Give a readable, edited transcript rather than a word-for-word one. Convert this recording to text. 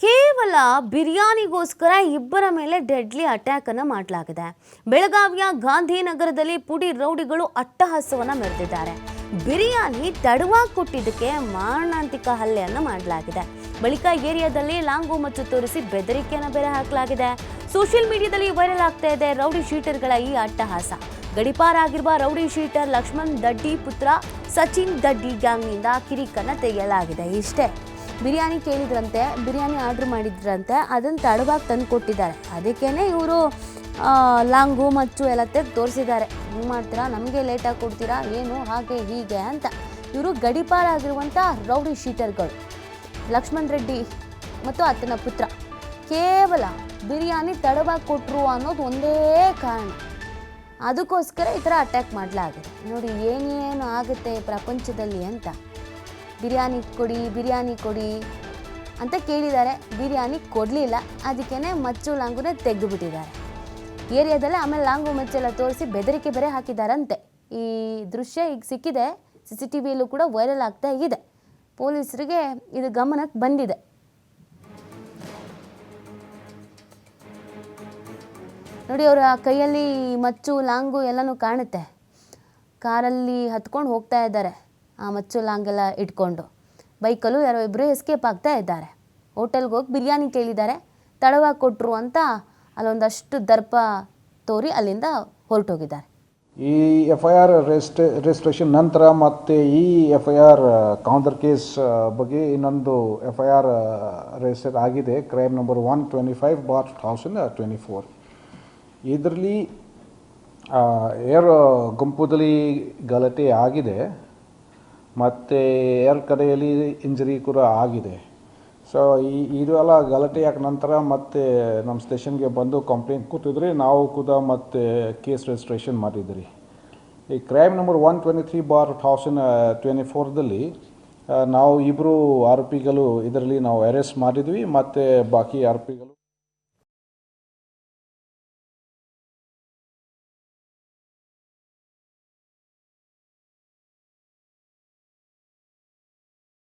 ಕೇವಲ ಬಿರಿಯಾನಿಗೋಸ್ಕರ ಇಬ್ಬರ ಮೇಲೆ ಡೆಡ್ಲಿ ಅಟ್ಯಾಕ್ ಅನ್ನು ಮಾಡಲಾಗಿದೆ. ಬೆಳಗಾವಿಯ ಗಾಂಧಿನಗರದಲ್ಲಿ ಪುಡಿ ರೌಡಿಗಳು ಅಟ್ಟಹಾಸವನ್ನ ಮೆರೆದಿದ್ದಾರೆ. ಬಿರಿಯಾನಿ ತಡವಾಗಿ ಕೊಟ್ಟಿದ್ದಕ್ಕೆ ಮಾರಣಾಂತಿಕ ಹಲ್ಲೆಯನ್ನು ಮಾಡಲಾಗಿದೆ. ಬಳಿಕ ಏರಿಯಾದಲ್ಲಿ ಲಾಂಗು ಮಚ್ಚು ತೋರಿಸಿ ಬೆದರಿಕೆಯನ್ನು ಬೇರೆ ಹಾಕಲಾಗಿದೆ. ಸೋಷಿಯಲ್ ಮೀಡಿಯಾದಲ್ಲಿ ವೈರಲ್ ಆಗ್ತಾ ಇದೆ ರೌಡಿ ಶೀಟರ್ಗಳ ಈ ಅಟ್ಟಹಾಸ. ಗಡಿಪಾರಾಗಿರುವ ರೌಡಿ ಶೀಟರ್ ಲಕ್ಷ್ಮಣ್ ದಡ್ಡಿ ಪುತ್ರ ಸಚಿನ್ ದಡ್ಡಿ ಗ್ಯಾಂಗ್ನಿಂದ ಕಿರಿಕನ್ನು ತೆಗೆಯಲಾಗಿದೆ. ಇಷ್ಟೇ, ಬಿರಿಯಾನಿ ಕೇಳಿದ್ರಂತೆ, ಬಿರಿಯಾನಿ ಆರ್ಡ್ರ್ ಮಾಡಿದ್ರಂತೆ, ಅದನ್ನು ತಡವಾಗಿ ತಂದು ಕೊಟ್ಟಿದ್ದಾರೆ. ಅದಕ್ಕೇ ಇವರು ಲಾಂಗು ಮಚ್ಚು ಎಲ್ಲ ತೆಗೆದು ತೋರಿಸಿದ್ದಾರೆ. ಹಿಂಗೆ ಮಾಡ್ತೀರಾ, ನಮಗೆ ಲೇಟಾಗಿ ಕೊಡ್ತೀರಾ ಏನು, ಹಾಗೆ ಹೀಗೆ ಅಂತ. ಇವರು ಗಡಿಪಾರಾಗಿರುವಂಥ ರೌಡಿ ಶೀಟರ್ಗಳು ಲಕ್ಷ್ಮಣ್ ರೆಡ್ಡಿ ಮತ್ತು ಆತನ ಪುತ್ರ ಕೇವಲ ಬಿರಿಯಾನಿ ತಡವಾಗಿ ಕೊಟ್ಟರು ಅನ್ನೋದು ಒಂದೇ ಕಾರಣ. ಅದಕ್ಕೋಸ್ಕರ ಈ ಥರ ಅಟ್ಯಾಕ್ ಮಾಡಲಾಗಿದೆ. ನೋಡಿ ಏನೇನು ಆಗುತ್ತೆ ಪ್ರಪಂಚದಲ್ಲಿ ಅಂತ. ಬಿರಿಯಾನಿ ಕೊಡಿ ಅಂತ ಕೇಳಿದ್ದಾರೆ, ಬಿರಿಯಾನಿ ಕೊಡಲಿಲ್ಲ. ಅದಕ್ಕೇ ಮಚ್ಚು ಲಾಂಗುನೇ ತೆಗೆದುಬಿಟ್ಟಿದ್ದಾರೆ ಏರಿಯಾದಲ್ಲೇ. ಆಮೇಲೆ ಲಾಂಗು ಮಚ್ಚೆಲ್ಲ ತೋರಿಸಿ ಬೆದರಿಕೆ ಬೇರೆ ಹಾಕಿದ್ದಾರಂತೆ. ಈ ದೃಶ್ಯ ಈಗ ಸಿಕ್ಕಿದೆ, CCTV ಕೂಡ ವೈರಲ್ ಆಗ್ತಾ ಇದೆ. ಪೊಲೀಸರಿಗೆ ಇದು ಗಮನಕ್ಕೆ ಬಂದಿದೆ. ನೋಡಿ, ಅವರ ಕೈಯಲ್ಲಿ ಮಚ್ಚು ಲಾಂಗು ಎಲ್ಲನೂ ಕಾಣುತ್ತೆ. ಕಾರಲ್ಲಿ ಹತ್ಕೊಂಡು ಹೋಗ್ತಾ ಇದ್ದಾರೆ, ಆ ಮಚ್ಚು ಲಾಂಗೆಲ್ಲ ಇಟ್ಕೊಂಡು. ಬೈಕಲ್ಲೂ ಯಾರೋ ಇಬ್ಬರು ಎಸ್ಕೇಪ್ ಆಗ್ತಾ ಇದ್ದಾರೆ. ಹೋಟೆಲ್ಗೆ ಹೋಗಿ ಬಿರಿಯಾನಿ ಕೇಳಿದ್ದಾರೆ, ತಡವಾಗಿ ಕೊಟ್ಟರು ಅಂತ ಅಲ್ಲೊಂದಷ್ಟು ದರ್ಪ ತೋರಿ ಅಲ್ಲಿಂದ ಹೊರಟೋಗಿದ್ದಾರೆ. ಈ FIR ರಿಜಿಸ್ಟ್ರೇಷನ್ ನಂತರ ಮತ್ತು ಈ FIR ಕೌಂಟರ್ ಕೇಸ್ ಬಗ್ಗೆ ಇನ್ನೊಂದು FIR ರಿಜಿಸ್ಟರ್ ಆಗಿದೆ, ಕ್ರೈಮ್ ನಂಬರ್ 125/2024. ಇದರಲ್ಲಿ ಗುಂಪುದಲ್ಲಿ ಗಲಾಟೆ ಆಗಿದೆ ಮತ್ತು ಕಡೆಯಲ್ಲಿ ಇಂಜರಿ ಕೂಡ ಆಗಿದೆ. ಸೊ ಇದೆಲ್ಲ ಗಲಾಟೆ ಆದ ನಂತರ ಮತ್ತೆ ನಮ್ಮ ಸ್ಟೇಷನ್ಗೆ ಬಂದು ಕಂಪ್ಲೇಂಟ್ ಕೊಟ್ಟಿದ್ರಿ, ನಾವು ಕೂಡ ಮತ್ತೆ ಕೇಸ್ ರಿಜಿಸ್ಟ್ರೇಷನ್ ಮಾಡಿದ್ರಿ. ಈ ಕ್ರೈಮ್ ನಂಬರ್ 123/2024ದಲ್ಲಿ ನಾವು ಇಬ್ಬರು ಆರೋಪಿಗಳು ಇದರಲ್ಲಿ ನಾವು ಅರೆಸ್ಟ್ ಮಾಡಿದ್ವಿ ಮತ್ತು ಬಾಕಿ ಆರೋಪಿಗಳು